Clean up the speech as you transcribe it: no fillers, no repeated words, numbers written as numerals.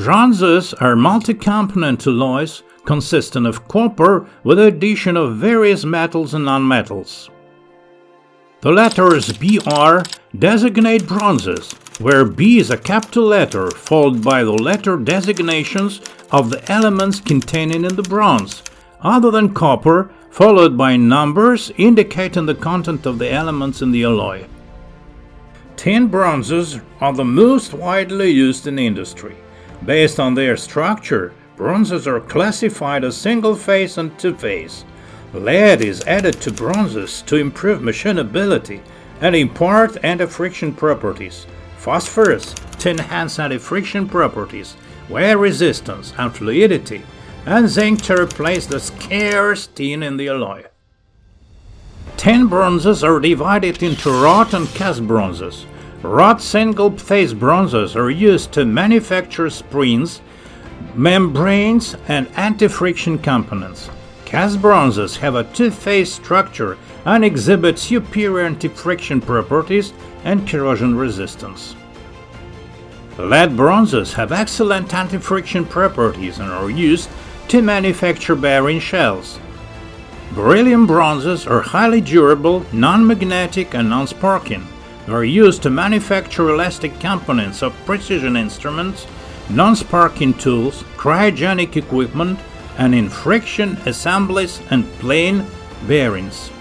Bronzes are multi-component alloys consisting of copper with the addition of various metals and nonmetals. The letters BR designate bronzes, where B is a capital letter followed by the letter designations of the elements containing in the bronze, other than copper, followed by numbers indicating the content of the elements in the alloy. Tin bronzes are the most widely used in industry. Based on their structure, bronzes are classified as single-phase and two-phase. Lead is added to bronzes to improve machinability and impart antifriction properties, phosphorus to enhance antifriction properties, wear resistance and fluidity, and zinc to replace the scarce tin in the alloy. Tin bronzes are divided into wrought and cast bronzes. Wrought single-phase bronzes are used to manufacture springs, membranes, and anti-friction components. Cast bronzes have a two-phase structure and exhibit superior anti-friction properties and corrosion resistance. Lead bronzes have excellent anti-friction properties and are used to manufacture bearing shells. Beryllium bronzes are highly durable, non-magnetic, and non-sparking. They are used to manufacture elastic components of precision instruments, non-sparking tools, cryogenic equipment, and in friction assemblies and plain bearings.